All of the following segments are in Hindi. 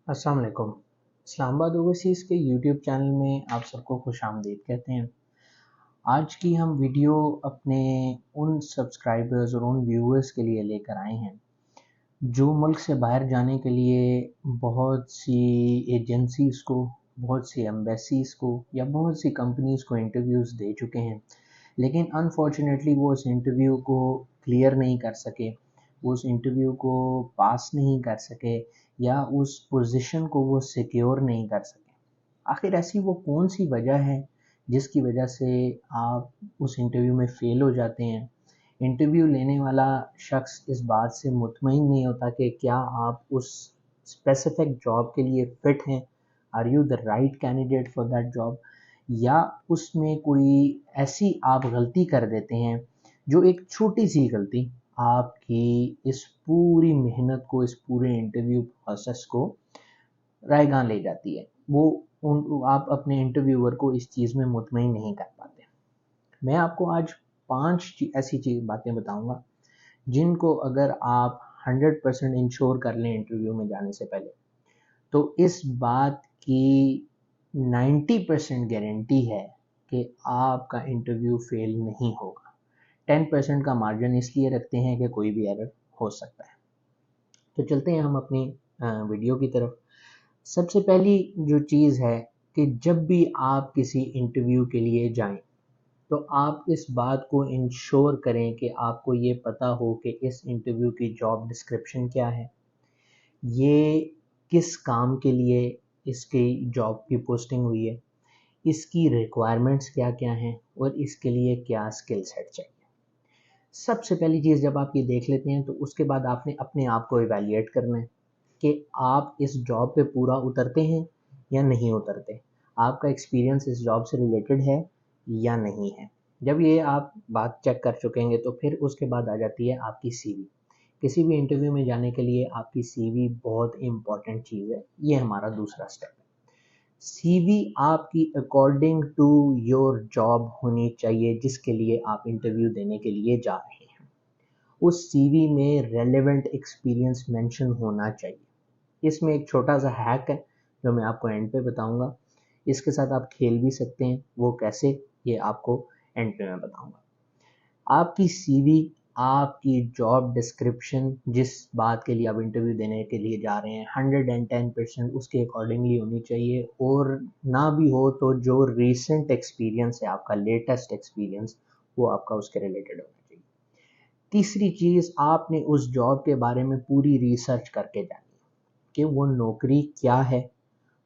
अस्सलाम वालेकुम। इस्लामाबाद ओवरसीज़ के यूट्यूब चैनल में आप सबको खुशामदीद कहते हैं। आज की हम वीडियो अपने उन सब्सक्राइबर्स और उन व्यूअर्स के लिए लेकर आए हैं जो मुल्क से बाहर जाने के लिए बहुत सी एजेंसीज़ को, बहुत सी एम्बेसीज़ को या बहुत सी कंपनीज़ को इंटरव्यूज़ दे चुके हैं, लेकिन अनफॉर्चुनेटली वो उस इंटरव्यू को क्लियर नहीं कर सके, वो उस इंटरव्यू को पास नहीं कर सके या उस पोजीशन को वो सिक्योर नहीं कर सके। आखिर ऐसी वो कौन सी वजह है जिसकी वजह से आप उस इंटरव्यू में फ़ेल हो जाते हैं? इंटरव्यू लेने वाला शख्स इस बात से मुतमईन नहीं होता कि क्या आप उस स्पेसिफिक जॉब के लिए फ़िट हैं, are you the right candidate for that job, या उसमें कोई ऐसी आप गलती कर देते हैं जो एक छोटी सी गलती आपकी इस पूरी मेहनत को, इस पूरे इंटरव्यू प्रोसेस को रायगां ले जाती है। आप अपने इंटरव्यूअर को इस चीज़ में मुतमईन नहीं कर पाते। मैं आपको आज 5 ऐसी बातें बताऊंगा जिनको अगर आप 100% इंश्योर कर लें इंटरव्यू में जाने से पहले, तो इस बात की 90% गारंटी है कि आपका इंटरव्यू फेल नहीं होगा। 10% का मार्जिन इसलिए रखते हैं कि कोई भी एरर हो सकता है। तो चलते हैं हम अपनी वीडियो की तरफ। सबसे पहली जो चीज़ है कि जब भी आप किसी इंटरव्यू के लिए जाएं, तो आप इस बात को इंश्योर करें कि आपको ये पता हो कि इस इंटरव्यू की जॉब डिस्क्रिप्शन क्या है, ये किस काम के लिए इसकी जॉब की पोस्टिंग हुई है, इसकी रिक्वायरमेंट्स क्या क्या हैं और इसके लिए क्या स्किल सेट चाहिए। सबसे पहली चीज़ जब आप ये देख लेते हैं तो उसके बाद आपने अपने आप को इवैल्यूएट करना है कि आप इस जॉब पे पूरा उतरते हैं या नहीं उतरते, आपका एक्सपीरियंस इस जॉब से रिलेटेड है या नहीं है। जब ये आप बात चेक कर चुकेंगे तो फिर उसके बाद आ जाती है आपकी सीवी। किसी भी इंटरव्यू में जाने के लिए आपकी सीवी बहुत इंपॉर्टेंट चीज़ है, ये हमारा दूसरा स्टेप है। सीवी आपकी अकॉर्डिंग टू योर जॉब होनी चाहिए जिसके लिए आप इंटरव्यू देने के लिए जा रहे हैं। उस सीवी में रेलेवेंट एक्सपीरियंस मेंशन होना चाहिए। इसमें एक छोटा सा हैक है जो मैं आपको एंड पे बताऊंगा। इसके साथ आप खेल भी सकते हैं, वो कैसे, ये आपको एंड पे मैं बताऊंगा। आपकी सीवी, आपकी जॉब डिस्क्रिप्शन, जिस बात के लिए आप इंटरव्यू देने के लिए जा रहे हैं, 110% उसके अकॉर्डिंगली होनी चाहिए। और ना भी हो तो जो रिसेंट एक्सपीरियंस है, आपका लेटेस्ट एक्सपीरियंस, वो आपका उसके रिलेटेड होना चाहिए। तीसरी चीज़, आपने उस जॉब के बारे में पूरी रिसर्च करके जानी कि वो नौकरी क्या है,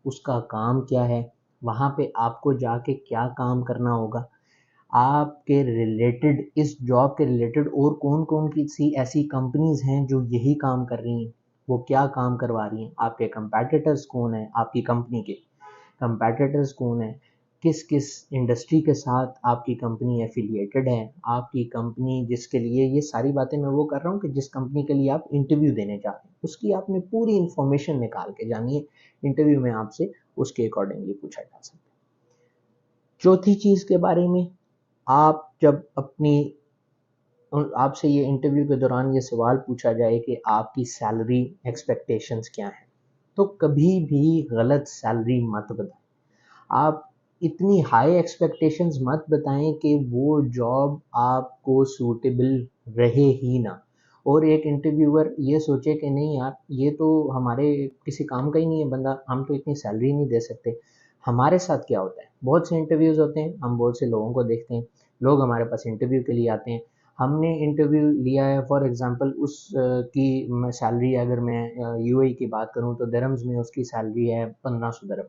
उसका काम क्या है, वहाँ पे आपको जाके क्या काम करना होगा, आपके रिलेटेड, इस जॉब के रिलेटेड और कौन कौन की सी ऐसी कंपनीज हैं जो यही काम कर रही हैं, वो क्या काम करवा रही हैं, आपके कंपैटिटर्स कौन है, आपकी कंपनी के कंपैटिटर्स कौन है, किस किस इंडस्ट्री के साथ आपकी कंपनी एफिलिएटेड है, आपकी कंपनी जिसके लिए, ये सारी बातें मैं वो कर रहा हूँ कि जिस कंपनी के लिए आप इंटरव्यू देने जा रहे हैं उसकी आपने पूरी इंफॉर्मेशन निकाल के जानी है। इंटरव्यू में आपसे उसके अकॉर्डिंगली पूछा जा सकता है। चौथी चीज़ के बारे में, आप जब अपनी, आपसे ये इंटरव्यू के दौरान ये सवाल पूछा जाए कि आपकी सैलरी एक्सपेक्टेशंस क्या हैं, तो कभी भी गलत सैलरी मत बताएं। आप इतनी हाई एक्सपेक्टेशंस मत बताएं कि वो जॉब आपको सूटेबल रहे ही ना, और एक इंटरव्यूअर ये सोचे कि नहीं यार, ये तो हमारे किसी काम का ही नहीं है बंदा, हम तो इतनी सैलरी नहीं दे सकते। हमारे साथ क्या होता है, बहुत से इंटरव्यूज़ होते हैं, हम बहुत से लोगों को देखते हैं, लोग हमारे पास इंटरव्यू के लिए आते हैं, हमने इंटरव्यू लिया है, फॉर एग्जांपल उस की सैलरी, अगर मैं यूएई की बात करूं तो दिरहम्स में उसकी सैलरी है 1500 दिरहम,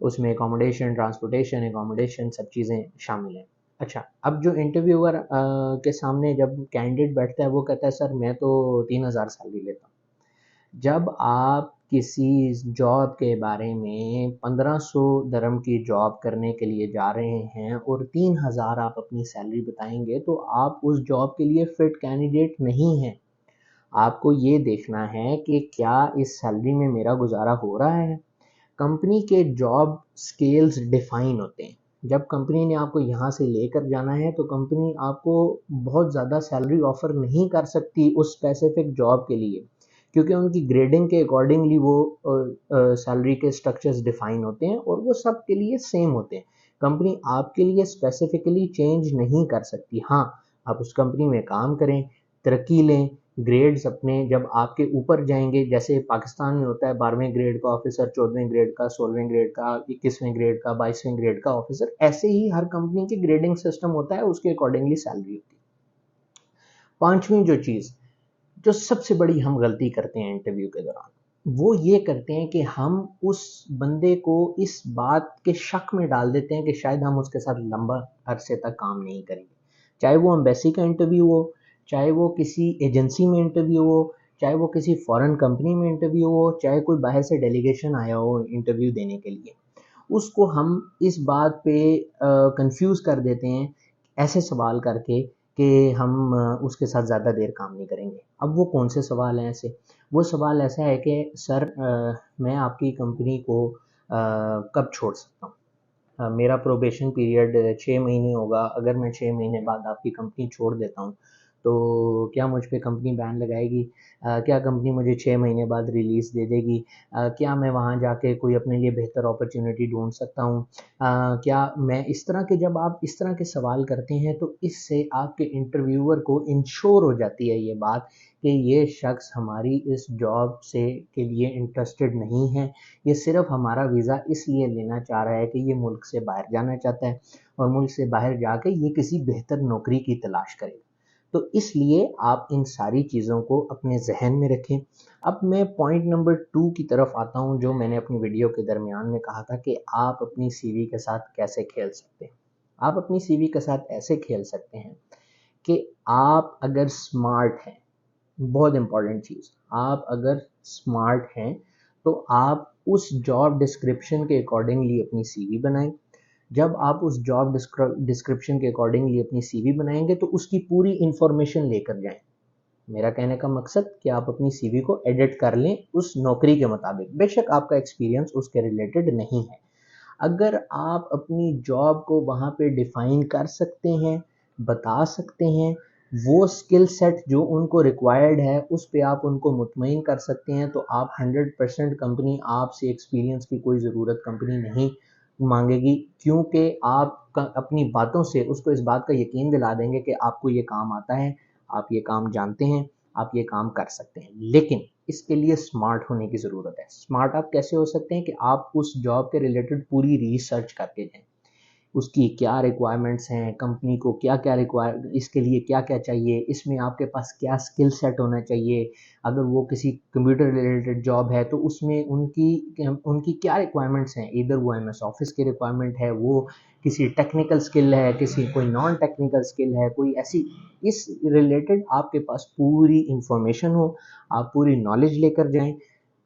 उसमें अकोमोडेशन, ट्रांसपोर्टेशन, एकोमोडेशन सब चीज़ें शामिल हैं। अच्छा, अब जो इंटरव्यूअर के सामने जब कैंडिडेट बैठता है वो कहता है सर मैं तो 3000 सैलरी लेता हूँ। जब आप किसी जॉब के बारे में 1500 दिरहम की जॉब करने के लिए जा रहे हैं और 3000 आप अपनी सैलरी बताएंगे तो आप उस जॉब के लिए फिट कैंडिडेट नहीं हैं। आपको ये देखना है कि क्या इस सैलरी में मेरा गुजारा हो रहा है। कंपनी के जॉब स्केल्स डिफाइन होते हैं। जब कंपनी ने आपको यहाँ से लेकर जाना है तो कंपनी आपको बहुत ज़्यादा सैलरी ऑफर नहीं कर सकती उस स्पेसिफिक जॉब के लिए, क्योंकि उनकी ग्रेडिंग के अकॉर्डिंगली वो सैलरी के स्ट्रक्चर्स डिफाइन होते हैं और वो सब के लिए सेम होते हैं। कंपनी आपके लिए स्पेसिफिकली चेंज नहीं कर सकती। हाँ, आप उस कंपनी में काम करें, तरक्की लें, ग्रेड्स अपने जब आपके ऊपर जाएंगे, जैसे पाकिस्तान में होता है 12वें ग्रेड का ऑफिसर, 14वें ग्रेड का, 16वें ग्रेड का, 21वें ग्रेड का, 22वें ग्रेड का ऑफिसर, ऐसे ही हर कंपनी के ग्रेडिंग सिस्टम होता है, उसके अकॉर्डिंगली सैलरी होती है। पांचवी जो चीज़ जो सबसे बड़ी हम गलती करते हैं इंटरव्यू के दौरान, वो ये करते हैं कि हम उस बंदे को इस बात के शक में डाल देते हैं कि शायद हम उसके साथ लंबा अरसे तक काम नहीं करेंगे। चाहे वो एम्बेसी का इंटरव्यू हो, चाहे वो किसी एजेंसी में इंटरव्यू हो, चाहे वो किसी फॉरेन कंपनी में इंटरव्यू हो, चाहे कोई बाहर से डेलीगेशन आया हो इंटरव्यू देने के लिए, उसको हम इस बात पे कंफ्यूज कर देते हैं ऐसे सवाल करके कि हम उसके साथ ज़्यादा देर काम नहीं करेंगे। अब वो कौन से सवाल हैं ऐसे? वो सवाल ऐसा है कि सर मैं आपकी कंपनी को कब छोड़ सकता हूँ? मेरा प्रोबेशन पीरियड 6 महीने होगा, अगर मैं 6 महीने बाद आपकी कंपनी छोड़ देता हूँ तो क्या मुझ पे कंपनी बैन लगाएगी? क्या कंपनी मुझे 6 महीने बाद रिलीज़ दे देगी? क्या मैं वहाँ जाके कोई अपने लिए बेहतर अपॉर्चुनिटी ढूंढ सकता हूँ? क्या मैं इस तरह के, जब आप इस तरह के सवाल करते हैं तो इससे आपके इंटरव्यूअर को इंश्योर हो जाती है ये बात कि ये शख्स हमारी इस जॉब से के लिए इंटरेस्टेड नहीं है, ये सिर्फ हमारा वीज़ा इसलिए लेना चाह रहा है कि ये मुल्क से बाहर जाना चाहता है और मुल्क से बाहर जाके ये किसी बेहतर नौकरी की तलाश करेगा। तो इसलिए आप इन सारी चीज़ों को अपने जहन में रखें। अब मैं पॉइंट नंबर 2 की तरफ आता हूँ, जो मैंने अपनी वीडियो के दरमियान में कहा था कि आप अपनी सीवी के साथ कैसे खेल सकते हैं। आप अपनी सीवी के साथ ऐसे खेल सकते हैं कि आप अगर स्मार्ट हैं, बहुत इंपॉर्टेंट चीज़, आप अगर स्मार्ट हैं तो आप उस जॉब डिस्क्रिप्शन के अकॉर्डिंगली अपनी सीवी बनाएं। जब आप उस जॉब डिस्क्रिप्शन के अकॉर्डिंगली अपनी सीवी बनाएंगे तो उसकी पूरी इंफॉर्मेशन लेकर जाएं। मेरा कहने का मकसद कि आप अपनी सीवी को एडिट कर लें उस नौकरी के मुताबिक, बेशक आपका एक्सपीरियंस उसके रिलेटेड नहीं है। अगर आप अपनी जॉब को वहाँ पे डिफाइन कर सकते हैं, बता सकते हैं, वो स्किल सेट जो उनको रिक्वायर्ड है उस पे आप उनको मुतमईन कर सकते हैं, तो आप 100% कंपनी आपसे एक्सपीरियंस की कोई ज़रूरत कंपनी नहीं मांगेगी, क्योंकि आप अपनी बातों से उसको इस बात का यकीन दिला देंगे कि आपको ये काम आता है, आप ये काम जानते हैं, आप ये काम कर सकते हैं। लेकिन इसके लिए स्मार्ट होने की ज़रूरत है। स्मार्ट आप कैसे हो सकते हैं कि आप उस जॉब के रिलेटेड पूरी रिसर्च करके जाएं, उसकी क्या रिक्वायरमेंट्स हैं, कंपनी को क्या क्या रिक्वायर, इसके लिए क्या क्या चाहिए, इसमें आपके पास क्या स्किल सेट होना चाहिए। अगर वो किसी कंप्यूटर रिलेटेड जॉब है तो उसमें उनकी उनकी क्या रिक्वायरमेंट्स हैं, इधर वो एमएस ऑफिस की रिक्वायरमेंट है, वो किसी टेक्निकल स्किल है, किसी कोई नॉन टेक्निकल स्किल है, कोई ऐसी, इस रिलेटेड आपके पास पूरी इंफॉर्मेशन हो, आप पूरी नॉलेज लेकर जाएं।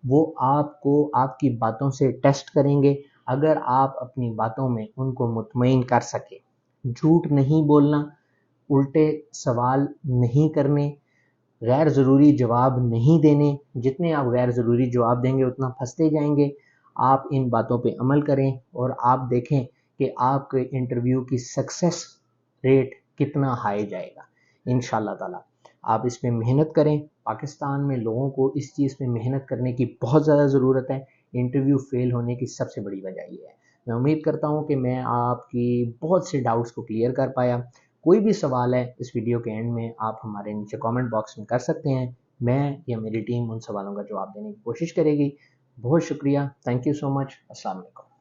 वो आपको आपकी बातों से टेस्ट करेंगे। अगर आप अपनी बातों में उनको मुतमईन कर सके, झूठ नहीं बोलना, उल्टे सवाल नहीं करने, गैर ज़रूरी जवाब नहीं देने, जितने आप गैर ज़रूरी जवाब देंगे उतना फंसते जाएंगे। आप इन बातों पे अमल करें और आप देखें कि आपके इंटरव्यू की सक्सेस रेट कितना हाई जाएगा। इंशाल्लाह ताला आप इस पे मेहनत करें। पाकिस्तान में लोगों को इस चीज़ पे मेहनत करने की बहुत ज़्यादा ज़रूरत है। इंटरव्यू फेल होने की सबसे बड़ी वजह ये है। मैं उम्मीद करता हूँ कि मैं आपकी बहुत से डाउट्स को क्लियर कर पाया। कोई भी सवाल है इस वीडियो के एंड में आप हमारे नीचे कमेंट बॉक्स में कर सकते हैं। मैं या मेरी टीम उन सवालों का जवाब देने की कोशिश करेगी। बहुत शुक्रिया। Thank you so much. अस्सलाम वालेकुम।